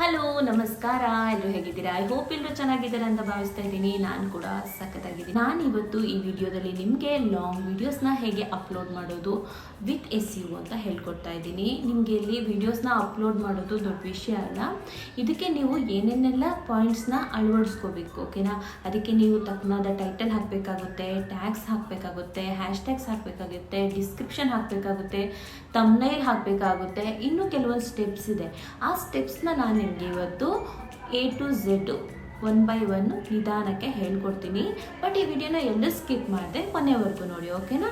Hello ನಮಸ್ಕಾರ, ಎಲ್ಲರೂ ಹೇಗಿದ್ದೀರಾ? ಐ ಹೋಪ್ ಎಲ್ಲರೂ ಚೆನ್ನಾಗಿದ್ದಾರೆ ಅಂತ ಭಾವಿಸ್ತಾ ಇದ್ದೀನಿ. ನಾನು ಕೂಡ ಸಖತ್ತಾಗಿದ್ದೀನಿ. ನಾನು ಇವತ್ತು ಈ ವಿಡಿಯೋದಲ್ಲಿ ನಿಮಗೆ ಲಾಂಗ್ ವಿಡಿಯೋಸ್ನ ಹೇಗೆ ಅಪ್ಲೋಡ್ ಮಾಡೋದು ವಿತ್ SEO ಅಂತ ಹೇಳ್ಕೊಡ್ತಾ ಇದ್ದೀನಿ. ನಿಮಗೆ ಇಲ್ಲಿ ವಿಡಿಯೋಸ್ನ ಅಪ್ಲೋಡ್ ಮಾಡೋದು ದೊಡ್ಡ ವಿಷಯ ಅಲ್ಲ. ಇದಕ್ಕೆ ನೀವು ಏನೇನೆಲ್ಲ ಪಾಯಿಂಟ್ಸ್ನ ಅಳವಡಿಸ್ಕೋಬೇಕು, ಓಕೆನಾ? ಅದಕ್ಕೆ ನೀವು ತಕ್ಕನಾದ ಟೈಟಲ್ ಹಾಕಬೇಕಾಗುತ್ತೆ, ಟ್ಯಾಗ್ಸ್ ಹಾಕಬೇಕಾಗುತ್ತೆ, ಹ್ಯಾಶ್ಟ್ಯಾಗ್ಸ್ ಹಾಕಬೇಕಾಗುತ್ತೆ, ಡಿಸ್ಕ್ರಿಪ್ಷನ್ ಹಾಕಬೇಕಾಗುತ್ತೆ, ತಮ್ನೈಲ್ ಹಾಕಬೇಕಾಗುತ್ತೆ. ಇನ್ನೂ ಕೆಲವೊಂದು ಸ್ಟೆಪ್ಸ್ ಇದೆ. ಆ ಸ್ಟೆಪ್ಸ್ನ ನಾನು ನಿಮಗೆ ಇವತ್ತು A to Z 1 by 1 ನಿಧಾನಕ್ಕೆ ಹೇಳ್ಕೊಡ್ತೀನಿ. ಬಟ್ ಈ ವಿಡಿಯೋನ ಎಲ್ಲೂ ಸ್ಕಿಪ್ ಮಾಡದೆ ಕೊನೆವರೆಗೂ ನೋಡಿ, ಓಕೆನಾ?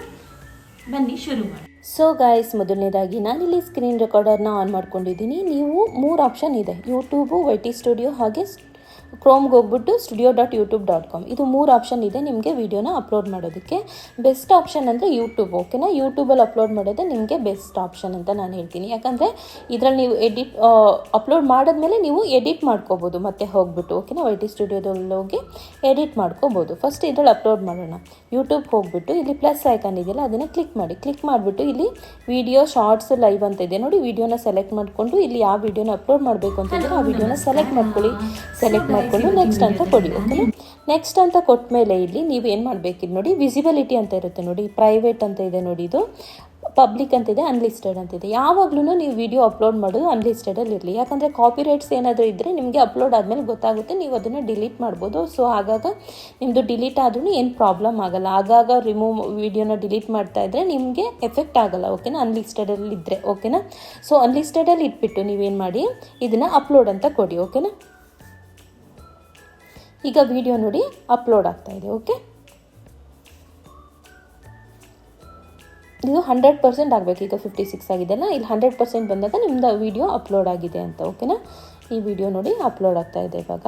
ಬನ್ನಿ ಶುರು ಮಾಡಿ. ಸೊ ಗೈಸ್, ಮೊದಲನೇದಾಗಿ ನಾನಿಲ್ಲಿ ಸ್ಕ್ರೀನ್ ರೆಕಾರ್ಡರ್ನ ಆನ್ ಮಾಡ್ಕೊಂಡಿದ್ದೀನಿ. ನೀವು 3 ಆಪ್ಷನ್ ಇದೆ, ಯೂಟ್ಯೂಬು, YT ಸ್ಟುಡಿಯೋ ಹಾಗೆ ಕ್ರೋಮ್ಗೆ ಹೋಗ್ಬಿಟ್ಟು studio.youtube.com. ಇದು 3 ಆಪ್ಷನ್ ಇದೆ ನಿಮಗೆ ವಿಡಿಯೋನ ಅಪ್ಲೋಡ್ ಮಾಡೋದಕ್ಕೆ. ಬೆಸ್ಟ್ ಆಪ್ಷನ್ ಅಂದರೆ ಯೂಟ್ಯೂಬ್, ಓಕೆನಾ? ಯೂಟ್ಯೂಬಲ್ಲಿ ಅಪ್ಲೋಡ್ ಮಾಡೋದೇ ನಿಮಗೆ ಬೆಸ್ಟ್ ಆಪ್ಷನ್ ಅಂತ ನಾನು ಹೇಳ್ತೀನಿ. ಯಾಕಂದರೆ ಇದರಲ್ಲಿ ನೀವು ಅಪ್ಲೋಡ್ ಮಾಡಿದ್ಮೇಲೆ ನೀವು ಎಡಿಟ್ ಮಾಡ್ಕೋಬೋದು ಮತ್ತೆ ಹೋಗ್ಬಿಟ್ಟು, ಓಕೆನಾ? YT ಸ್ಟುಡಿಯೋದಲ್ಲಿ ಹೋಗಿ ಎಡಿಟ್ ಮಾಡ್ಕೋಬೋದು. ಫಸ್ಟ್ ಇದರಲ್ಲಿ ಅಪ್ಲೋಡ್ ಮಾಡೋಣ. ಯೂಟ್ಯೂಬ್ಗೆ ಹೋಗ್ಬಿಟ್ಟು ಇಲ್ಲಿ ಪ್ಲಸ್ ಐಕಾನ್ ಇದೆಯಲ್ಲ, ಅದನ್ನು ಕ್ಲಿಕ್ ಮಾಡಿಬಿಟ್ಟು ಇಲ್ಲಿ ವಿಡಿಯೋ ಶಾರ್ಟ್ಸ್ ಲೈವ್ ಅಂತ ಇದೆ ನೋಡಿ. ವಿಡಿಯೋನ ಸೆಲೆಕ್ಟ್ ಮಾಡಿಕೊಂಡು ಇಲ್ಲಿ ಯಾವ ವಿಡಿಯೋನ ಅಪ್ಲೋಡ್ ಮಾಡಬೇಕು ಅಂತಂದರೆ ಆ ವಿಡಿಯೋನ ಸೆಲೆಕ್ಟ್ ಮಾಡ್ಕೊಳ್ಳಿ. ಸೆಲೆಕ್ಟ್ ಮಾಡಿಕೊಂಡು ನೆಕ್ಸ್ಟ್ ಅಂತ ಕೊಡಿ, ಓಕೆನಾ? ನೆಕ್ಸ್ಟ್ ಅಂತ ಕೊಟ್ಟ ಮೇಲೆ ಇಲ್ಲಿ ನೀವು ಏನು ಮಾಡಬೇಕಿದ್ದು ನೋಡಿ, ವಿಸಿಬಿಲಿಟಿ ಅಂತ ಇರುತ್ತೆ ನೋಡಿ, ಪ್ರೈವೇಟ್ ಅಂತ ಇದೆ ನೋಡಿ, ಇದು ಪಬ್ಲಿಕ್ ಅಂತಿದೆ, ಅನ್ಲಿಸ್ಟೆಡ್ ಅಂತಿದೆ. ಯಾವಾಗಲೂ ನೀವು ವಿಡಿಯೋ ಅಪ್ಲೋಡ್ ಮಾಡೋದು ಅನ್ಲಿಸ್ಟೆಡಲ್ಲಿ ಇರಲಿ. ಯಾಕಂದರೆ ಕಾಪಿರೈಟ್ಸ್ ಏನಾದರೂ ಇದ್ದರೆ ನಿಮಗೆ ಅಪ್ಲೋಡ್ ಆದಮೇಲೆ ಗೊತ್ತಾಗುತ್ತೆ, ನೀವು ಅದನ್ನು ಡಿಲೀಟ್ ಮಾಡ್ಬೋದು. ಸೊ ಆಗಾಗ ನಿಮ್ಮದು ಡಿಲೀಟ್ ಆದ್ರೂ ಏನು ಪ್ರಾಬ್ಲಮ್ ಆಗಲ್ಲ. ಆಗಾಗ ವಿಡಿಯೋನ ಡಿಲೀಟ್ ಮಾಡ್ತಾ ಇದ್ದರೆ ನಿಮಗೆ ಎಫೆಕ್ಟ್ ಆಗಲ್ಲ, ಓಕೆನಾ? ಅನ್ಲಿಸ್ಟೆಡಲ್ಲಿ ಇದ್ದರೆ, ಓಕೆನಾ? ಸೊ ಅನ್ಲಿಸ್ಟೆಡಲ್ಲಿ ಇಟ್ಬಿಟ್ಟು ನೀವೇನು ಮಾಡಿ ಇದನ್ನು ಅಪ್ಲೋಡ್ ಅಂತ ಕೊಡಿ, ಓಕೆನಾ? ಈಗ ವಿಡಿಯೋ ನೋಡಿ ಅಪ್ಲೋಡ್ ಆಗ್ತಾ ಇದೆ, ಓಕೆ? ಇದು 100% ಆಗಬೇಕು. ಈಗ 56 ಆಗಿದೆಲ್ಲ, ಇಲ್ಲಿ 100% ಬಂದಾಗ ನಿಮ್ಮದು ವಿಡಿಯೋ ಅಪ್ಲೋಡ್ ಆಗಿದೆ ಅಂತ, ಓಕೆನಾ? ಈ ವಿಡಿಯೋ ನೋಡಿ ಅಪ್ಲೋಡ್ ಆಗ್ತಾ ಇದೆ ಇವಾಗ.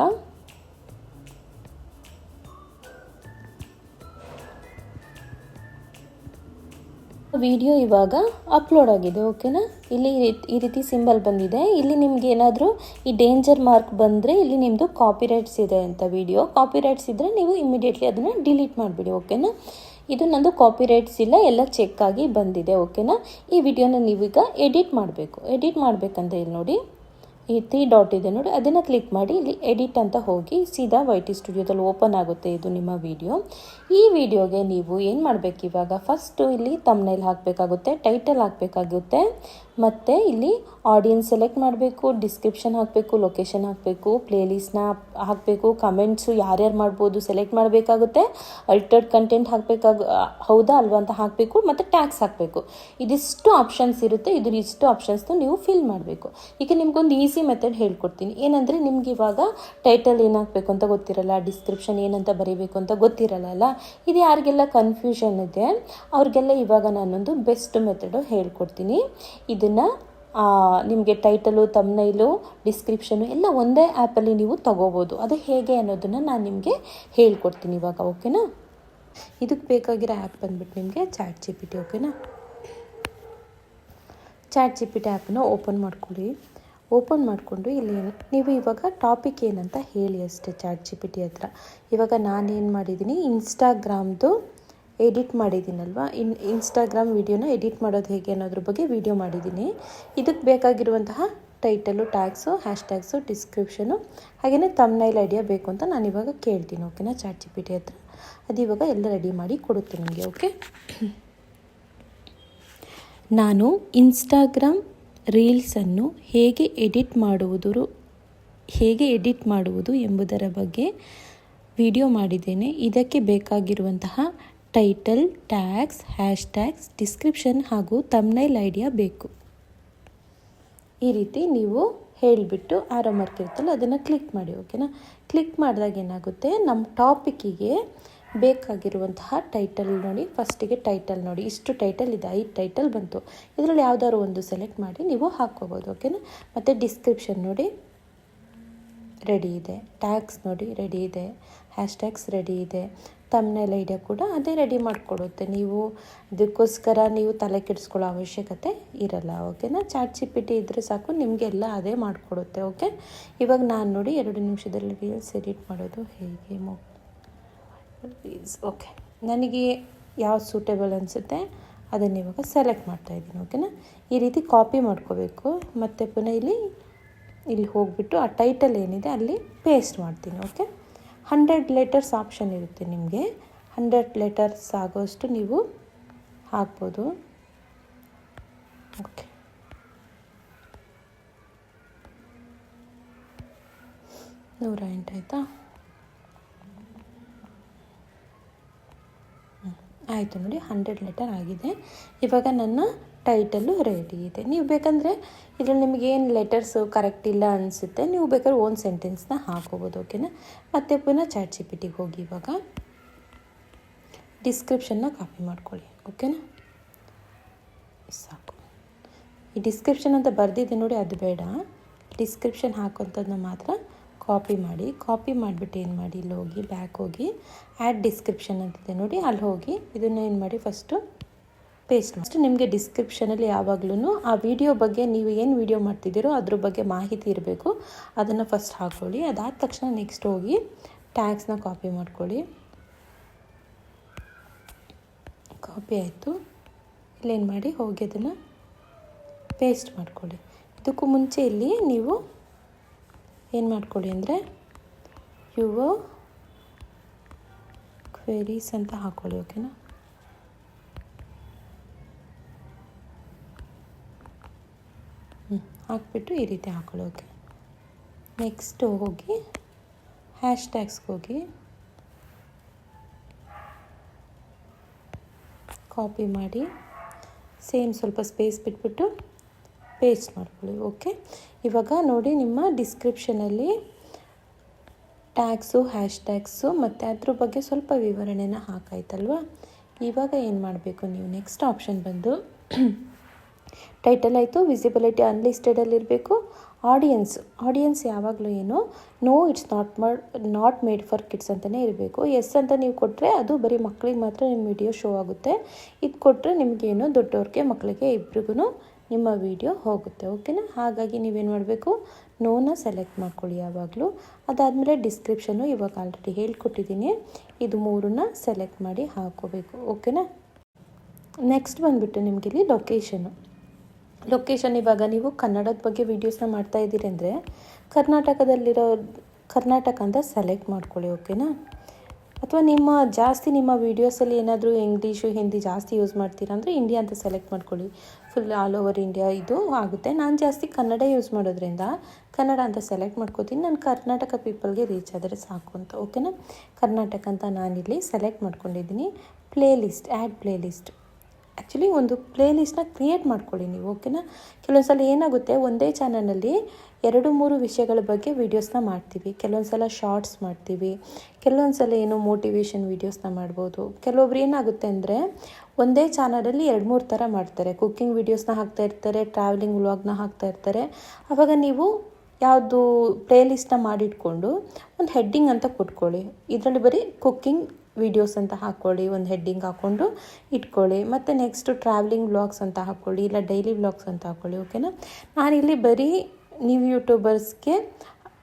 ವಿಡಿಯೋ ಇವಾಗ ಅಪ್ಲೋಡ್ ಆಗಿದೆ, ಓಕೆನಾ? ಇಲ್ಲಿ ಈ ರೀತಿ ಸಿಂಬಲ್ ಬಂದಿದೆ. ಇಲ್ಲಿ ನಿಮ್ಗೆ ಏನಾದರೂ ಈ ಡೇಂಜರ್ ಮಾರ್ಕ್ ಬಂದರೆ ಇಲ್ಲಿ ನಿಮ್ಮದು ಕಾಪಿರೈಟ್ಸ್ ಇದೆ ಅಂತ. ವಿಡಿಯೋ ಕಾಪಿರೈಟ್ಸ್ ಇದ್ದರೆ ನೀವು ಇಮಿಡಿಯೇಟ್ಲಿ ಅದನ್ನು ಡಿಲೀಟ್ ಮಾಡಿಬಿಡಿ, ಓಕೆನಾ? ಇದು ನಂದು ಕಾಪಿರೈಟ್ಸ್ ಇಲ್ಲ, ಎಲ್ಲ ಚೆಕ್ ಆಗಿ ಬಂದಿದೆ, ಓಕೆನಾ? ಈ ವಿಡಿಯೋನ ನೀವೀಗ ಎಡಿಟ್ ಮಾಡಬೇಕು. ಎಡಿಟ್ ಮಾಡಬೇಕಂದ್ರೆ ಇಲ್ಲಿ ನೋಡಿ, ಈ 3 ಡಾಟ್ ಇದೆ ನೋಡಿ, ಅದನ್ನು ಕ್ಲಿಕ್ ಮಾಡಿ ಇಲ್ಲಿ ಎಡಿಟ್ ಅಂತ ಹೋಗಿ ಸೀದಾ YT ಸ್ಟುಡಿಯೋದಲ್ಲಿ ಓಪನ್ ಆಗುತ್ತೆ ಇದು ನಿಮ್ಮ ವಿಡಿಯೋ. ಈ ವಿಡಿಯೋಗೆ ನೀವು ಏನು ಮಾಡಬೇಕು ಇವಾಗ, ಫಸ್ಟು ಇಲ್ಲಿ ತಮ್ನೈಲ್ ಹಾಕಬೇಕಾಗುತ್ತೆ, ಟೈಟಲ್ ಹಾಕಬೇಕಾಗುತ್ತೆ, ಮತ್ತು ಇಲ್ಲಿ ಆಡಿಯನ್ಸ್ ಸೆಲೆಕ್ಟ್ ಮಾಡಬೇಕು, ಡಿಸ್ಕ್ರಿಪ್ಷನ್ ಹಾಕಬೇಕು, ಲೊಕೇಶನ್ ಹಾಕಬೇಕು, ಪ್ಲೇಲಿಸ್ಟ್ನ ಹಾಕಬೇಕು, ಕಮೆಂಟ್ಸು ಯಾರ್ಯಾರು ಮಾಡ್ಬೋದು ಸೆಲೆಕ್ಟ್ ಮಾಡಬೇಕಾಗುತ್ತೆ, ಅಲ್ಟರ್ಡ್ ಕಂಟೆಂಟ್ ಹೌದಾ ಅಲ್ವಾ ಅಂತ ಹಾಕಬೇಕು, ಮತ್ತು ಟ್ಯಾಗ್ಸ್ ಹಾಕಬೇಕು. ಇದಿಷ್ಟು ಆಪ್ಷನ್ಸ್ ಇರುತ್ತೆ. ಇಷ್ಟು ಆಪ್ಷನ್ಸ್ನ ನೀವು ಫಿಲ್ ಮಾಡಬೇಕು. ಈಗ ನಿಮ್ಗೊಂದು ಈಸಿ ಮೆಥಡ್ ಹೇಳ್ಕೊಡ್ತೀನಿ. ಏನಂದರೆ ನಿಮ್ಗೆ ಇವಾಗ ಟೈಟಲ್ ಏನು ಹಾಕಬೇಕು ಅಂತ ಗೊತ್ತಿರಲ್ಲ, ಡಿಸ್ಕ್ರಿಪ್ಷನ್ ಏನಂತ ಬರೀಬೇಕು ಅಂತ ಗೊತ್ತಿರಲ್ಲ. ಇದು ಯಾರಿಗೆಲ್ಲ ಕನ್ಫ್ಯೂಷನ್ ಇದೆ ಅವ್ರಿಗೆಲ್ಲ ಇವಾಗ ನಾನೊಂದು ಬೆಸ್ಟ್ ಮೆಥಡು ಹೇಳ್ಕೊಡ್ತೀನಿ. ಇದನ್ನು ನಿಮಗೆ ಟೈಟಲು, ತಮ್ನೈಲು, ಡಿಸ್ಕ್ರಿಪ್ಷನು ಎಲ್ಲ ಒಂದೇ ಆ್ಯಪಲ್ಲಿ ನೀವು ತಗೋಬೋದು. ಅದು ಹೇಗೆ ಅನ್ನೋದನ್ನು ನಾನು ನಿಮಗೆ ಹೇಳ್ಕೊಡ್ತೀನಿ ಇವಾಗ, ಓಕೆನಾ? ಇದಕ್ಕೆ ಬೇಕಾಗಿರೋ ಆ್ಯಪ್ ಬಂದ್ಬಿಟ್ಟು ನಿಮಗೆ ChatGPT, ಓಕೆನಾ? ChatGPT ಆ್ಯಪನ್ನು ಓಪನ್ ಮಾಡ್ಕೊಳ್ಳಿ. ಓಪನ್ ಮಾಡಿಕೊಂಡು ಇಲ್ಲಿ ನೀವು ಇವಾಗ ಟಾಪಿಕ್ ಏನಂತ ಹೇಳಿ ಅಷ್ಟೇ ChatGPT ಹತ್ರ. ಇವಾಗ ನಾನೇನು ಮಾಡಿದ್ದೀನಿ, ಇನ್ಸ್ಟಾಗ್ರಾಮ್ದು ಎಡಿಟ್ ಮಾಡಿದ್ದೀನಲ್ವ, ಇನ್ಸ್ಟಾಗ್ರಾಮ್ ವಿಡಿಯೋನ ಎಡಿಟ್ ಮಾಡೋದು ಹೇಗೆ ಅನ್ನೋದ್ರ ಬಗ್ಗೆ ವಿಡಿಯೋ ಮಾಡಿದ್ದೀನಿ. ಇದಕ್ಕೆ ಬೇಕಾಗಿರುವಂತಹ ಟೈಟಲು, ಟ್ಯಾಗ್ಸು, ಹ್ಯಾಶ್ಟ್ಯಾಗ್ಸು, ಡಿಸ್ಕ್ರಿಪ್ಷನು ಹಾಗೆಯೇ ತಮ್ನೈಲ್ ಐಡಿಯಾ ಬೇಕು ಅಂತ ನಾನು ಇವಾಗ ಕೇಳ್ತೀನಿ, ಓಕೆನಾ? ChatGPT ಹತ್ರ ಅದು ಇವಾಗ ಎಲ್ಲ ರೆಡಿ ಮಾಡಿ ಕೊಡುತ್ತೆ ನಿಮಗೆ, ಓಕೆ? ನಾನು ಇನ್ಸ್ಟಾಗ್ರಾಮ್ ರೀಲ್ಸನ್ನು ಹೇಗೆ ಎಡಿಟ್ ಮಾಡುವುದು ಎಂಬುದರ ಬಗ್ಗೆ ವಿಡಿಯೋ ಮಾಡಿದ್ದೇನೆ. ಇದಕ್ಕೆ ಬೇಕಾಗಿರುವಂತಹ ಟೈಟಲ್, ಟ್ಯಾಗ್ಸ್, ಹ್ಯಾಶ್ಟ್ಯಾಗ್ಸ್, ಡಿಸ್ಕ್ರಿಪ್ಷನ್ ಹಾಗೂ ತಮ್ನೈಲ್ ಐಡಿಯಾ ಬೇಕು. ಈ ರೀತಿ ನೀವು ಹೇಳಿಬಿಟ್ಟು ಆರೋ ಮಾರ್ಕ್ ಇರುತ್ತಲ್ಲ ಅದನ್ನು ಕ್ಲಿಕ್ ಮಾಡಿ, ಓಕೆನಾ? ಕ್ಲಿಕ್ ಮಾಡಿದಾಗ ಏನಾಗುತ್ತೆ, ನಮ್ಮ ಟಾಪಿಕ್ಕಿಗೆ ಬೇಕಾಗಿರುವಂತಹ ಟೈಟಲ್ ನೋಡಿ. ಫಸ್ಟಿಗೆ ಟೈಟಲ್ ನೋಡಿ, ಇಷ್ಟು ಟೈಟಲ್ ಇದೆ, 5 ಟೈಟಲ್ ಬಂತು. ಇದರಲ್ಲಿ ಯಾವ್ದಾದ್ರು ಒಂದು ಸೆಲೆಕ್ಟ್ ಮಾಡಿ ನೀವು ಹಾಕ್ಕೋಬೋದು, ಓಕೆನಾ? ಮತ್ತು ಡಿಸ್ಕ್ರಿಪ್ಷನ್ ನೋಡಿ ರೆಡಿ ಇದೆ, ಟ್ಯಾಗ್ಸ್ ನೋಡಿ ರೆಡಿ ಇದೆ, ಹ್ಯಾಶ್ಟ್ಯಾಗ್ಸ್ ರೆಡಿ ಇದೆ, ತಮ್ನೈಲ್ ಐಡಿಯಾ ಕೂಡ ಅದೇ ರೆಡಿ ಮಾಡಿಕೊಡುತ್ತೆ. ನೀವು ಇದಕ್ಕೋಸ್ಕರ ನೀವು ತಲೆ ಕೆಡಿಸ್ಕೊಳ್ಳೋ ಅವಶ್ಯಕತೆ ಇರಲ್ಲ, ಓಕೆನಾ? ChatGPT ಇದ್ದರೆ ಸಾಕು, ನಿಮಗೆಲ್ಲ ಅದೇ ಮಾಡಿಕೊಡುತ್ತೆ, ಓಕೆ? ಇವಾಗ ನಾನು ನೋಡಿ 2 ನಿಮಿಷದಲ್ಲಿ ರೀಲ್ಸ್ ಎಡಿಟ್ ಮಾಡೋದು ಹೇಗೆ ರೀಲ್ಸ್, ಓಕೆ? ನನಗೆ ಯಾವ್ದು ಸೂಟೇಬಲ್ ಅನಿಸುತ್ತೆ ಅದನ್ನು ಇವಾಗ ಸೆಲೆಕ್ಟ್ ಮಾಡ್ತಾಯಿದ್ದೀನಿ, ಓಕೆನಾ? ಈ ರೀತಿ ಕಾಪಿ ಮಾಡ್ಕೋಬೇಕು. ಮತ್ತು ಪುನಃ ಇಲ್ಲಿ ಇಲ್ಲಿ ಹೋಗಿಬಿಟ್ಟು ಆ ಟೈಟಲ್ ಏನಿದೆ ಅಲ್ಲಿ ಪೇಸ್ಟ್ ಮಾಡ್ತೀನಿ. ಓಕೆ, 100 ಲೆಟರ್ಸ್ ಆಪ್ಷನ್ ಇರುತ್ತೆ ನಿಮಗೆ. 100 ಲೆಟರ್ಸ್ ಆಗೋಷ್ಟು ನೀವು ಹಾಕ್ಬೋದು. ಓಕೆ, ನೂರ 8 ಆಯಿತಾ? ಆಯಿತು ನೋಡಿ, 100 ಲೆಟರ್ ಆಗಿದೆ. ಇವಾಗ ನನ್ನ ಟೈಟಲ್ಲು ರೆಡಿ ಇದೆ. ನೀವು ಬೇಕಂದರೆ ಇದರಲ್ಲಿ ನಿಮಗೇನು ಲೆಟರ್ಸು ಕರೆಕ್ಟ್ ಇಲ್ಲ ಅನಿಸುತ್ತೆ, ನೀವು ಬೇಕಾದ್ರೆ ಓನ್ ಸೆಂಟೆನ್ಸ್ನ ಹಾಕೋಬೋದು. ಓಕೆನಾ? ಮತ್ತು ಪುನಃ ChatGPTಗೆ ಹೋಗಿ ಇವಾಗ ಡಿಸ್ಕ್ರಿಪ್ಷನ್ನ ಕಾಪಿ ಮಾಡ್ಕೊಳ್ಳಿ. ಓಕೆನಾ? ಸಾಕು. ಈ ಡಿಸ್ಕ್ರಿಪ್ಷನ್ ಅಂತ ಬರೆದಿದೆ ನೋಡಿ, ಅದು ಬೇಡ. ಡಿಸ್ಕ್ರಿಪ್ಷನ್ ಹಾಕೋಂಥದ್ದನ್ನ ಮಾತ್ರ ಕಾಪಿ ಮಾಡಿ. ಕಾಪಿ ಮಾಡಿಬಿಟ್ಟು ಏನು ಮಾಡಿ, ಇಲ್ಲಿ ಹೋಗಿ ಬ್ಯಾಕ್ ಹೋಗಿ ಆ್ಯಡ್ ಡಿಸ್ಕ್ರಿಪ್ಷನ್ ಅಂತಿದೆ ನೋಡಿ, ಅಲ್ಲಿ ಹೋಗಿ ಇದನ್ನು ಏನು ಮಾಡಿ ಫಸ್ಟು ಪೇಸ್ಟ್ ಮಾಡಿ. ನಿಮಗೆ ಡಿಸ್ಕ್ರಿಪ್ಷನಲ್ಲಿ ಯಾವಾಗಲೂ ಆ ವಿಡಿಯೋ ಬಗ್ಗೆ, ನೀವು ಏನು ವಿಡಿಯೋ ಮಾಡ್ತಿದ್ದೀರೋ ಅದ್ರ ಬಗ್ಗೆ ಮಾಹಿತಿ ಇರಬೇಕು. ಅದನ್ನು ಫಸ್ಟ್ ಹಾಕ್ಕೊಳ್ಳಿ. ಅದಾದ ತಕ್ಷಣ ನೆಕ್ಸ್ಟ್ ಹೋಗಿ ಟ್ಯಾಗ್ಸ್ನ ಕಾಪಿ ಮಾಡ್ಕೊಳ್ಳಿ. ಕಾಪಿ ಆಯಿತು. ಇಲ್ಲೇನು ಮಾಡಿ ಹೋಗಿ ಅದನ್ನು ಪೇಸ್ಟ್ ಮಾಡ್ಕೊಳ್ಳಿ. ಇದಕ್ಕೂ ಮುಂಚೆ ಇಲ್ಲಿ ನೀವು ಏನು ಮಾಡ್ಕೊಳ್ಳಿ ಅಂದರೆ ಯುವರ್ ಕ್ವೆರೀಸ್ ಅಂತ ಹಾಕ್ಕೊಳ್ಳಿ. ಓಕೆನಾ? ಹಾಕ್ಬಿಟ್ಟು ಈ ರೀತಿ ಹಾಕ್ಕೊಳ್ಳಿ. ಓಕೆ, ನೆಕ್ಸ್ಟು ಹೋಗಿ ಹ್ಯಾಶ್ಟ್ಯಾಗ್ಸ್ಗೆ ಹೋಗಿ ಕಾಪಿ ಮಾಡಿ ಸೇಮ್ ಸ್ವಲ್ಪ ಸ್ಪೇಸ್ ಬಿಟ್ಬಿಟ್ಟು ಪೇಸ್ಟ್ ಮಾಡ್ಕೊಳ್ಳಿ. ಓಕೆ, ಇವಾಗ ನೋಡಿ ನಿಮ್ಮ ಡಿಸ್ಕ್ರಿಪ್ಷನಲ್ಲಿ ಟ್ಯಾಗ್ಸು, ಹ್ಯಾಶ್ಟ್ಯಾಗ್ಸು ಮತ್ತು ಅದ್ರ ಬಗ್ಗೆ ಸ್ವಲ್ಪ ವಿವರಣೆನ ಹಾಕಾಯ್ತಲ್ವ. ಇವಾಗ ಏನು ಮಾಡಬೇಕು, ನೀವು ನೆಕ್ಸ್ಟ್ ಆಪ್ಷನ್ ಬಂದು ಟೈಟಲ್ ಆಯಿತು, ವಿಸಿಬಿಲಿಟಿ ಅನ್ಲಿಸ್ಟೆಡಲ್ಲಿರಬೇಕು. ಆಡಿಯನ್ಸ್ ಯಾವಾಗಲೂ ಏನು, no it's not made for kids ಅಂತಲೇ ಇರಬೇಕು. ಎಸ್ ಅಂತ ನೀವು ಕೊಟ್ಟರೆ ಅದು ಬರೀ ಮಕ್ಕಳಿಗೆ ಮಾತ್ರ ನಿಮ್ಮ ವಿಡಿಯೋ ಶೋ ಆಗುತ್ತೆ. ಇದು ಕೊಟ್ಟರೆ ನಿಮಗೇನು ದೊಡ್ಡವ್ರಿಗೆ ಮಕ್ಕಳಿಗೆ ಇಬ್ರಿಗೂ ನಿಮ್ಮ ವಿಡಿಯೋ ಹೋಗುತ್ತೆ. ಓಕೆನಾ? ಹಾಗಾಗಿ ನೀವೇನು ಮಾಡಬೇಕು, ನೋನ ಸೆಲೆಕ್ಟ್ ಮಾಡ್ಕೊಳ್ಳಿ ಯಾವಾಗಲೂ. ಅದಾದಮೇಲೆ ಡಿಸ್ಕ್ರಿಪ್ಷನ್ನು ಇವಾಗ ಆಲ್ರೆಡಿ ಹೇಳ್ಕೊಟ್ಟಿದ್ದೀನಿ, ಇದು 3ನ್ನ ಸೆಲೆಕ್ಟ್ ಮಾಡಿ ಹಾಕೋಬೇಕು. ಓಕೆನಾ? ನೆಕ್ಸ್ಟ್ ಬಂದುಬಿಟ್ಟು ನಿಮಗೆ ಇಲ್ಲಿ ಲೊಕೇಶನ್ ಇವಾಗ ನೀವು ಕನ್ನಡದ ಬಗ್ಗೆ ವೀಡಿಯೋಸ್ನ ಮಾಡ್ತಾಯಿದ್ದೀರಿ ಅಂದರೆ ಕರ್ನಾಟಕ ಅಂತ ಸೆಲೆಕ್ಟ್ ಮಾಡ್ಕೊಳ್ಳಿ. ಓಕೆನಾ? ಅಥವಾ ನಿಮ್ಮ ವೀಡಿಯೋಸಲ್ಲಿ ಏನಾದರೂ ಇಂಗ್ಲೀಷು ಹಿಂದಿ ಜಾಸ್ತಿ ಯೂಸ್ ಮಾಡ್ತೀರಾ ಅಂದರೆ ಇಂಡಿಯಾ ಅಂತ ಸೆಲೆಕ್ಟ್ ಮಾಡ್ಕೊಳ್ಳಿ. ಫುಲ್ ಆಲ್ ಓವರ್ ಇಂಡಿಯಾ ಇದು ಆಗುತ್ತೆ. ನಾನು ಜಾಸ್ತಿ ಕನ್ನಡ ಯೂಸ್ ಮಾಡೋದ್ರಿಂದ ಕನ್ನಡ ಅಂತ ಸೆಲೆಕ್ಟ್ ಮಾಡ್ಕೋತೀನಿ. ನಾನು ಕರ್ನಾಟಕ ಪೀಪಲ್ಗೆ ರೀಚ್ ಆದರೆ ಸಾಕು ಅಂತ. ಓಕೆನಾ? ಕರ್ನಾಟಕ ಅಂತ ನಾನಿಲ್ಲಿ ಸೆಲೆಕ್ಟ್ ಮಾಡ್ಕೊಂಡಿದ್ದೀನಿ. Add play list. ಆ್ಯಕ್ಚುಲಿ ಒಂದು ಪ್ಲೇ ಲಿಸ್ಟ್ನ ಕ್ರಿಯೇಟ್ ಮಾಡ್ಕೊಳ್ಳಿ ನೀವು. ಓಕೆನಾ? ಕೆಲವೊಂದು ಸಲ ಏನಾಗುತ್ತೆ, ಒಂದೇ ಚಾನಲಲ್ಲಿ 2-3 ವಿಷಯಗಳ ಬಗ್ಗೆ ವೀಡಿಯೋಸ್ನ ಮಾಡ್ತೀವಿ. ಕೆಲವೊಂದು ಸಲ ಶಾರ್ಟ್ಸ್ ಮಾಡ್ತೀವಿ, ಕೆಲವೊಂದು ಸಲ ಏನೋ ಮೋಟಿವೇಶನ್ ವೀಡಿಯೋಸ್ನ ಮಾಡ್ಬೋದು. ಕೆಲವೊಬ್ರು ಏನಾಗುತ್ತೆ ಅಂದರೆ ಒಂದೇ ಚಾನಲಲ್ಲಿ 2-3 ಥರ ಮಾಡ್ತಾರೆ. ಕುಕ್ಕಿಂಗ್ ವೀಡಿಯೋಸ್ನ ಹಾಕ್ತಾಯಿರ್ತಾರೆ, ಟ್ರಾವೆಲಿಂಗ್ ವ್ಲಾಗ್ನ ಹಾಕ್ತಾಯಿರ್ತಾರೆ. ಆವಾಗ ನೀವು ಯಾವುದು ಪ್ಲೇ ಲಿಸ್ಟ್ನ ಮಾಡಿಟ್ಕೊಂಡು ಒಂದು ಹೆಡ್ಡಿಂಗ್ ಅಂತ ಕೊಟ್ಕೊಳ್ಳಿ. ಇದರಲ್ಲಿ ಬರೀ ಕುಕ್ಕಿಂಗ್ ವೀಡಿಯೋಸ್ ಅಂತ ಹಾಕ್ಕೊಳ್ಳಿ, ಒಂದು ಹೆಡ್ಡಿಂಗ್ ಹಾಕ್ಕೊಂಡು ಇಟ್ಕೊಳ್ಳಿ. ಮತ್ತು ನೆಕ್ಸ್ಟು ಟ್ರಾವೆಲಿಂಗ್ ವ್ಲಾಗ್ಸ್ ಅಂತ ಹಾಕ್ಕೊಳ್ಳಿ, ಇಲ್ಲ ಡೈಲಿ ವ್ಲಾಗ್ಸ್ ಅಂತ ಹಾಕ್ಕೊಳ್ಳಿ. ಓಕೆನಾ? ನಾನಿಲ್ಲಿ ಬರೀ ನೀವು ಯೂಟ್ಯೂಬರ್ಸ್ಗೆ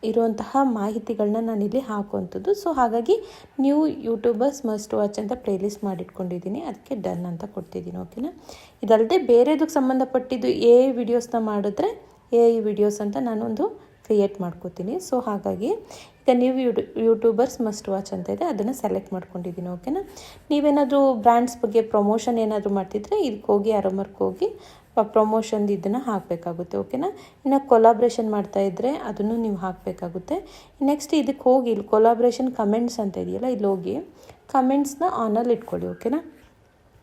ಇರುವಂತಹ ಮಾಹಿತಿಗಳನ್ನ ನಾನಿಲ್ಲಿ ಹಾಕುವಂಥದ್ದು. ಸೊ ಹಾಗಾಗಿ ನೀವು ಯೂಟ್ಯೂಬರ್ಸ್ ಮಸ್ಟ್ ವಾಚ್ ಅಂತ ಪ್ಲೇಲಿಸ್ಟ್ ಮಾಡಿಟ್ಕೊಂಡಿದ್ದೀನಿ, ಅದಕ್ಕೆ ಡನ್ ಅಂತ ಕೊಡ್ತಿದ್ದೀನಿ. ಓಕೆನಾ? ಇದಲ್ಲದೆ ಬೇರೆದಕ್ಕೆ ಸಂಬಂಧಪಟ್ಟಿದ್ದು ಎ ವಿಡಿಯೋಸ್ನ ಮಾಡಿದ್ರೆ ಎ ವಿಡಿಯೋಸ್ ಅಂತ ನಾನೊಂದು ಕ್ರಿಯೇಟ್ ಮಾಡ್ಕೋತೀನಿ. ಸೊ ಹಾಗಾಗಿ ಈಗ ನೀವು ಯೂಟ್ಯೂಬರ್ಸ್ ಮಸ್ಟ್ ವಾಚ್ ಅಂತ ಇದೆ, ಅದನ್ನು ಸೆಲೆಕ್ಟ್ ಮಾಡ್ಕೊಂಡಿದ್ದೀನಿ. ಓಕೆನಾ? ನೀವೇನಾದರೂ ಬ್ರ್ಯಾಂಡ್ಸ್ ಬಗ್ಗೆ ಪ್ರಮೋಷನ್ ಏನಾದರೂ ಮಾಡ್ತಿದ್ರೆ ಇದಕ್ಕೆ ಹೋಗಿ ಆರೋಮರ್ಕ್ ಹೋಗಿ ಪ್ರಮೋಷನ್ದು ಇದನ್ನು ಹಾಕಬೇಕಾಗುತ್ತೆ. ಓಕೆನಾ? ಇನ್ನು ಕೊಲಾಬ್ರೇಷನ್ ಮಾಡ್ತಾಯಿದ್ರೆ ಅದನ್ನು ನೀವು ಹಾಕಬೇಕಾಗುತ್ತೆ. ನೆಕ್ಸ್ಟ್ ಇದಕ್ಕೆ ಹೋಗಿ ಇಲ್ಲಿ ಕೊಲಾಬ್ರೇಷನ್ ಕಮೆಂಟ್ಸ್ ಅಂತ ಇದೆಯಲ್ಲ, ಇಲ್ಲಿ ಹೋಗಿ ಕಮೆಂಟ್ಸ್ನ ಆನಲ್ಲಿ ಇಟ್ಕೊಳ್ಳಿ. ಓಕೆನಾ?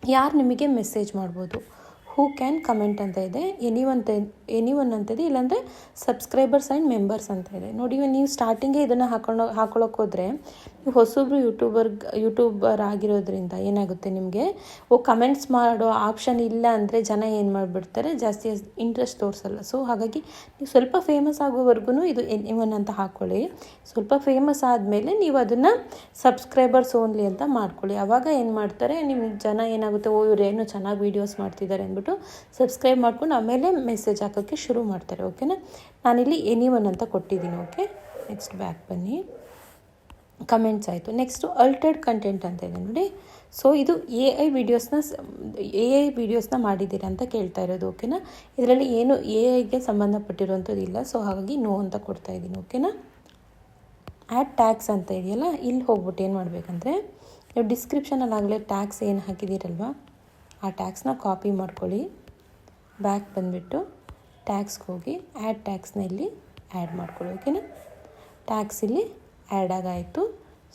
ಯಾರು ನಿಮಗೆ ಮೆಸೇಜ್ ಮಾಡ್ಬೋದು, ಹೂ ಕ್ಯಾನ್ ಕಮೆಂಟ್ ಅಂತ ಇದೆ, ಎನಿವನ್ ಅಂತ ಇದೆ, ಇಲ್ಲಾಂದರೆ ಸಬ್ಸ್ಕ್ರೈಬರ್ಸ್ ಆ್ಯಂಡ್ ಮೆಂಬರ್ಸ್ ಅಂತ ಇದೆ ನೋಡಿ. ನೀವು ಸ್ಟಾರ್ಟಿಂಗೇ ಇದನ್ನು ಹಾಕೊಳ್ಳೋಕೆ ಹೋದರೆ ನೀವು ಹೊಸೊಬ್ರು ಯೂಟ್ಯೂಬರ್ ಆಗಿರೋದ್ರಿಂದ ಏನಾಗುತ್ತೆ, ನಿಮಗೆ ಕಮೆಂಟ್ಸ್ ಮಾಡೋ ಆಪ್ಷನ್ ಇಲ್ಲ ಅಂದರೆ ಜನ ಏನು ಮಾಡಿಬಿಡ್ತಾರೆ, ಜಾಸ್ತಿ ಇಂಟ್ರೆಸ್ಟ್ ತೋರಿಸಲ್ಲ. ಸೊ ಹಾಗಾಗಿ ನೀವು ಸ್ವಲ್ಪ ಫೇಮಸ್ ಆಗೋವರೆಗೂ ಇದು ಎನಿವನ್ ಅಂತ ಹಾಕ್ಕೊಳ್ಳಿ. ಸ್ವಲ್ಪ ಫೇಮಸ್ ಆದಮೇಲೆ ನೀವು ಅದನ್ನು ಸಬ್ಸ್ಕ್ರೈಬರ್ಸ್ ಓನ್ಲಿ ಅಂತ ಮಾಡ್ಕೊಳ್ಳಿ. ಆವಾಗ ಏನು ಮಾಡ್ತಾರೆ, ನಿಮ್ಮ ಜನ ಏನಾಗುತ್ತೆ, ಇವರೇನು ಚೆನ್ನಾಗಿ ವೀಡಿಯೋಸ್ ಮಾಡ್ತಿದ್ದಾರೆ ಅಂದ್ಬಿಟ್ಟು ಸಬ್ಸ್ಕ್ರೈಬ್ ಮಾಡ್ಕೊಂಡು ಆಮೇಲೆ ಮೆಸೇಜ್ ಹಾಕೋಕ್ಕೆ ಶುರು ಮಾಡ್ತಾರೆ. ಓಕೆನಾ? ನಾನಿಲ್ಲಿ ಎನಿವನ್ ಅಂತ ಕೊಟ್ಟಿದ್ದೀನಿ. ಓಕೆ, ನೆಕ್ಸ್ಟ್ ಬ್ಯಾಕ್ ಬನ್ನಿ. ಕಮೆಂಟ್ಸ್ ಆಯಿತು. ನೆಕ್ಸ್ಟು ಅಲ್ಟರ್ಡ್ ಕಂಟೆಂಟ್ ಅಂತ ಇದೆ ನೋಡಿ. ಸೊ ಇದು ಎ ಐ ವಿಡಿಯೋಸ್ನ ಮಾಡಿದ್ದೀರಾ ಅಂತ ಕೇಳ್ತಾ ಇರೋದು, ಓಕೆನಾ. ಇದರಲ್ಲಿ ಏನು ಎ ಐಗೆ ಸಂಬಂಧಪಟ್ಟಿರುವಂಥದ್ದು ಇಲ್ಲ, ಸೊ ಹಾಗಾಗಿ ನೋ ಅಂತ ಕೊಡ್ತಾ ಇದ್ದೀನಿ, ಓಕೆನಾ. ಆ್ಯಡ್ ಟ್ಯಾಕ್ಸ್ ಅಂತ ಇದೆಯಲ್ಲ, ಇಲ್ಲಿ ಹೋಗ್ಬಿಟ್ಟು ಏನು ಮಾಡಬೇಕಂದ್ರೆ ನೀವು ಡಿಸ್ಕ್ರಿಪ್ಷನಲ್ಲಿ ಆಗಲೇ ಟ್ಯಾಕ್ಸ್ ಏನು ಹಾಕಿದ್ದೀರಲ್ವ, ಆ ಟ್ಯಾಕ್ಸ್ನ ಕಾಪಿ ಮಾಡ್ಕೊಳ್ಳಿ. ಬ್ಯಾಕ್ ಬಂದುಬಿಟ್ಟು ಟ್ಯಾಕ್ಸ್ಗೆ ಹೋಗಿ ಆ್ಯಡ್ ಟ್ಯಾಕ್ಸ್ನ ಇಲ್ಲಿ ಆ್ಯಡ್ ಮಾಡ್ಕೊಳ್ಳಿ, ಓಕೆನಾ. ಟ್ಯಾಕ್ಸ್ ಇಲ್ಲಿ ಆ್ಯಡ್ ಆಗಾಯಿತು.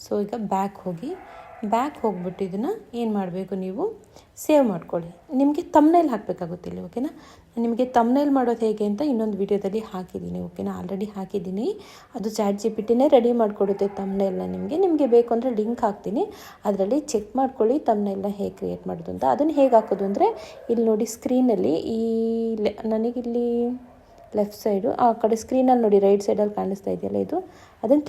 ಸೊ ಈಗ ಬ್ಯಾಕ್ ಹೋಗ್ಬಿಟ್ಟು ಇದನ್ನು ಏನು ಮಾಡಬೇಕು, ನೀವು ಸೇವ್ ಮಾಡ್ಕೊಳ್ಳಿ. ನಿಮಗೆ ತಮ್ನೇಲ್ ಹಾಕಬೇಕಾಗುತ್ತಿಲ್ಲ, ಓಕೆನಾ. ನಿಮಗೆ ತಮ್ನೇಲ್ ಮಾಡೋದು ಹೇಗೆ ಅಂತ ಇನ್ನೊಂದು ವಿಡಿಯೋದಲ್ಲಿ ಹಾಕಿದ್ದೀನಿ, ಓಕೆನಾ. ಆಲ್ರೆಡಿ ಹಾಕಿದ್ದೀನಿ. ಅದು ChatGPTನೇ ರೆಡಿ ಮಾಡಿಕೊಡುತ್ತೆ ತಮ್ನೇಲ್ನ. ನಿಮಗೆ ಬೇಕು ಅಂದರೆ ಲಿಂಕ್ ಹಾಕ್ತೀನಿ, ಅದರಲ್ಲಿ ಚೆಕ್ ಮಾಡ್ಕೊಳ್ಳಿ ತಮ್ನೇಲ್ನ ಹೇಗೆ ಕ್ರಿಯೇಟ್ ಮಾಡೋದು ಅಂತ. ಅದನ್ನು ಹೇಗೆ ಹಾಕೋದು ಅಂದರೆ ಇಲ್ಲಿ ನೋಡಿ ಸ್ಕ್ರೀನಲ್ಲಿ ನನಗಿಲ್ಲಿ ಲೆಫ್ಟ್ ಸೈಡು ಆ ಕಡೆ ಸ್ಕ್ರೀನಲ್ಲಿ ನೋಡಿ ರೈಟ್ ಸೈಡಲ್ಲಿ ಕಾಣಿಸ್ತಾ ಇದೆಯಲ್ಲ, ಇದು ಅದನ್ನು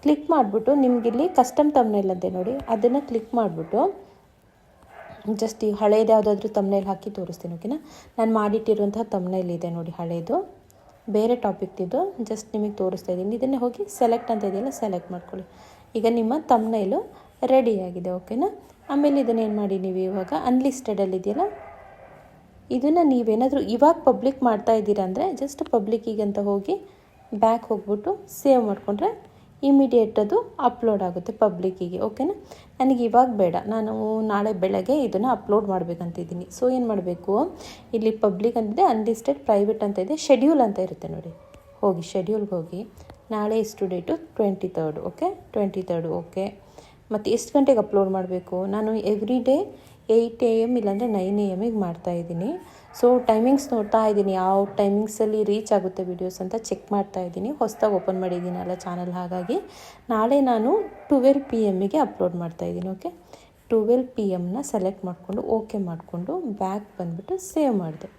ಕ್ಲಿಕ್ ಮಾಡಿಬಿಟ್ಟು ನಿಮಗಿಲ್ಲಿ ಕಸ್ಟಮ್ ತಮ್ನೇಲ್ ಅಂತೆ ನೋಡಿ, ಅದನ್ನು ಕ್ಲಿಕ್ ಮಾಡಿಬಿಟ್ಟು ಜಸ್ಟ್ ಈ ಹಳೇದು ಯಾವುದಾದ್ರೂ ತಮ್ನೇಲ್ ಹಾಕಿ ತೋರಿಸ್ತೀನಿ, ಓಕೆನಾ. ನಾನು ಮಾಡಿಟ್ಟಿರುವಂತಹ ತಮ್ನೇಲ್ ಇದೆ ನೋಡಿ, ಹಳೇದು ಬೇರೆ ಟಾಪಿಕ್ತಿದ್ದು ಜಸ್ಟ್ ನಿಮಗೆ ತೋರಿಸ್ತಾ ಇದ್ದೀನಿ. ಇದನ್ನೇ ಹೋಗಿ ಸೆಲೆಕ್ಟ್ ಅಂತ ಇದೆಯಲ್ಲ, ಸೆಲೆಕ್ಟ್ ಮಾಡ್ಕೊಳ್ಳಿ. ಈಗ ನಿಮ್ಮ ತಮ್ನೇಲು ರೆಡಿಯಾಗಿದೆ, ಓಕೆನಾ. ಆಮೇಲೆ ಇದನ್ನು ಏನು ಮಾಡಿ, ನೀವು ಇವಾಗ ಅನ್ಲಿಸ್ಟೆಡಲ್ಲಿ ಇದೆಯಲ್ಲ, ಇದನ್ನು ನೀವೇನಾದರೂ ಇವಾಗ ಪಬ್ಲಿಕ್ ಮಾಡ್ತಾ ಇದ್ದೀರಾ ಅಂದರೆ ಜಸ್ಟ್ ಪಬ್ಲಿಕ್ಕಿಗೆ ಅಂತ ಹೋಗಿ ಬ್ಯಾಕ್ ಹೋಗ್ಬಿಟ್ಟು ಸೇವ್ ಮಾಡಿಕೊಂಡ್ರೆ ಇಮಿಡಿಯೇಟ್ ಅದು ಅಪ್ಲೋಡ್ ಆಗುತ್ತೆ ಪಬ್ಲಿಕ್ಕಿಗೆ, ಓಕೆನಾ. ನನಗೆ ಇವಾಗ ಬೇಡ, ನಾನು ನಾಳೆ ಬೆಳಗ್ಗೆ ಇದನ್ನು ಅಪ್ಲೋಡ್ ಮಾಡಬೇಕಂತಿದ್ದೀನಿ. ಸೊ ಏನು ಮಾಡಬೇಕು, ಇಲ್ಲಿ ಪಬ್ಲಿಕ್ ಅಂತಿದೆ, ಅನ್ಲಿಸ್ಟೆಡ್, ಪ್ರೈವೇಟ್ ಅಂತ ಇದೆ, ಶೆಡ್ಯೂಲ್ ಅಂತ ಇರುತ್ತೆ ನೋಡಿ. ಹೋಗಿ ಶೆಡ್ಯೂಲ್ಗೆ ಹೋಗಿ ನಾಳೆ ಎಷ್ಟು date 23rd, okay. 23rd, okay. ಮತ್ತು ಎಷ್ಟು ಗಂಟೆಗೆ ಅಪ್ಲೋಡ್ ಮಾಡಬೇಕು, ನಾನು ಎವ್ರಿ ಡೇ 8 AM ಇಲ್ಲಾಂದರೆ 9 AM ಮಾಡ್ತಾಯಿದ್ದೀನಿ. ಸೊ ಟೈಮಿಂಗ್ಸ್ ನೋಡ್ತಾ ಇದ್ದೀನಿ, ಯಾವ ಟೈಮಿಂಗ್ಸಲ್ಲಿ ರೀಚ್ ಆಗುತ್ತೆ ವೀಡಿಯೋಸ್ ಅಂತ ಚೆಕ್ ಮಾಡ್ತಾ ಇದ್ದೀನಿ. ಹೊಸದಾಗಿ ಓಪನ್ ಮಾಡಿದ್ದೀನಲ್ಲ ಚಾನಲ್, ಹಾಗಾಗಿ ನಾಳೆ ನಾನು 12 PM ಅಪ್ಲೋಡ್ ಮಾಡ್ತಾಯಿದ್ದೀನಿ, ಓಕೆ. 12 PM ಸೆಲೆಕ್ಟ್ ಮಾಡಿಕೊಂಡು ಓಕೆ ಮಾಡಿಕೊಂಡು ಬ್ಯಾಕ್ ಬಂದುಬಿಟ್ಟು ಸೇವ್ ಮಾಡಿದೆ.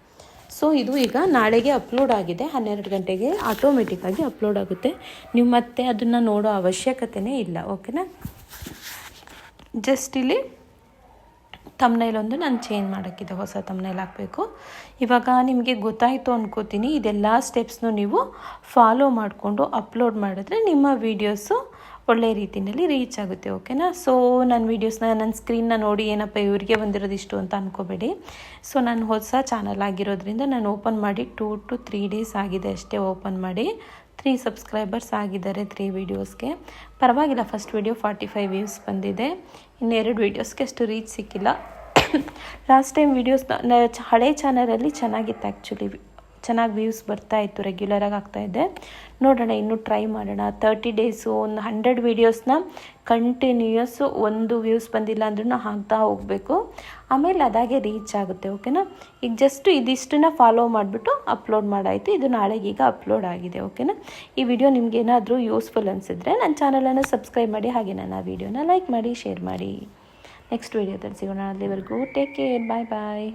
ಸೊ ಇದು ಈಗ ನಾಳೆಗೆ ಅಪ್ಲೋಡ್ ಆಗಿದೆ, 12 ಗಂಟೆಗೆ ಆಟೋಮೆಟಿಕ್ಕಾಗಿ ಅಪ್ಲೋಡ್ ಆಗುತ್ತೆ. ನೀವು ಮತ್ತೆ ಅದನ್ನು ನೋಡೋ ಅವಶ್ಯಕತೆಯೇ ಇಲ್ಲ, ಓಕೆನಾ. ಜಸ್ಟ್ ಇಲ್ಲಿ ತಮ್ನೇಲ್ ಒಂದು ನಾನು ಚೇಂಜ್ ಮಾಡೋಕ್ಕಿದೆ, ಹೊಸ ತಮ್ನೇಲ್ ಹಾಕಬೇಕು. ಇವಾಗ ನಿಮಗೆ ಗೊತ್ತಾಯಿತು ಅನ್ಕೋತೀನಿ. ಇದೆಲ್ಲ ಸ್ಟೆಪ್ಸ್ನು ನೀವು ಫಾಲೋ ಮಾಡಿಕೊಂಡು ಅಪ್ಲೋಡ್ ಮಾಡಿದ್ರೆ ನಿಮ್ಮ ವೀಡಿಯೋಸು ಒಳ್ಳೆ ರೀತಿಯಲ್ಲಿ ರೀಚ್ ಆಗುತ್ತೆ, ಓಕೆನಾ. ಸೊ ನನ್ನ ಸ್ಕ್ರೀನ್ನ ನೋಡಿ ಏನಪ್ಪ ಇವರಿಗೆ ಬಂದಿರೋದು ಇಷ್ಟು ಅಂತ ಅಂದ್ಕೋಬೇಡಿ. ಸೊ ನಾನು ಹೊಸ ಚಾನಲ್ ಆಗಿರೋದ್ರಿಂದ ನಾನು ಓಪನ್ ಮಾಡಿ 2 to 3 days ಆಗಿದೆ ಅಷ್ಟೇ ಓಪನ್ ಮಾಡಿ. 3 ಸಬ್ಸ್ಕ್ರೈಬರ್ಸ್ ಆಗಿದ್ದಾರೆ 3 ವೀಡಿಯೋಸ್ಗೆ. ಪರವಾಗಿಲ್ಲ, ಫಸ್ಟ್ ವೀಡಿಯೋ 45 ವ್ಯೂಸ್ ಬಂದಿದೆ. ಇನ್ನೆರಡು ವೀಡಿಯೋಸ್ಗೆ ಅಷ್ಟು ರೀಚ್ ಸಿಕ್ಕಿಲ್ಲ. ಲಾಸ್ಟ್ ಟೈಮ್ ವೀಡಿಯೋಸ್ ಹಳೆ ಚಾನಲಲ್ಲಿ ಚೆನ್ನಾಗಿತ್ತು, ಆ್ಯಕ್ಚುಲಿ ಚೆನ್ನಾಗಿ ವ್ಯೂಸ್ ಬರ್ತಾಯಿತ್ತು, ರೆಗ್ಯುಲರಾಗಿ ಆಗ್ತಾಯಿದ್ದೆ. ನೋಡೋಣ, ಇನ್ನೂ ಟ್ರೈ ಮಾಡೋಣ. 30 ಡೇಸು ಒಂದು 100 ವೀಡಿಯೋಸ್ನ ಕಂಟಿನ್ಯೂಯಸ್ ಒಂದು ವ್ಯೂಸ್ ಬಂದಿಲ್ಲ ಅಂದ್ರೂ ಹಾಕ್ತಾ ಹೋಗಬೇಕು. ಆಮೇಲೆ ಅದಾಗೆ ರೀಚ್ ಆಗುತ್ತೆ, ಓಕೆನಾ. ಈಗ ಜಸ್ಟ್ ಇದಿಷ್ಟನ್ನ ಫಾಲೋ ಮಾಡಿಬಿಟ್ಟು ಅಪ್ಲೋಡ್ ಮಾಡಾಯಿತು. ಇದು ನಾಳೆಗೀಗ ಅಪ್ಲೋಡ್ ಆಗಿದೆ, ಓಕೆನಾ. ಈ ವಿಡಿಯೋ ನಿಮಗೇನಾದರೂ ಯೂಸ್ಫುಲ್ ಅನಿಸಿದ್ರೆ ನನ್ನ ಚಾನಲನ್ನು ಸಬ್ಸ್ಕ್ರೈಬ್ ಮಾಡಿ, ಹಾಗೆ ನನ್ನ ವೀಡಿಯೋನ ಲೈಕ್ ಮಾಡಿ, ಶೇರ್ ಮಾಡಿ. ನೆಕ್ಸ್ಟ್ ವೀಡಿಯೋದಲ್ಲಿ ಸಿಗೋಣ. ಅಲ್ಲಿವರೆಗೂ ಟೇಕ್ ಕೇರ್, ಬಾಯ್ ಬಾಯ್.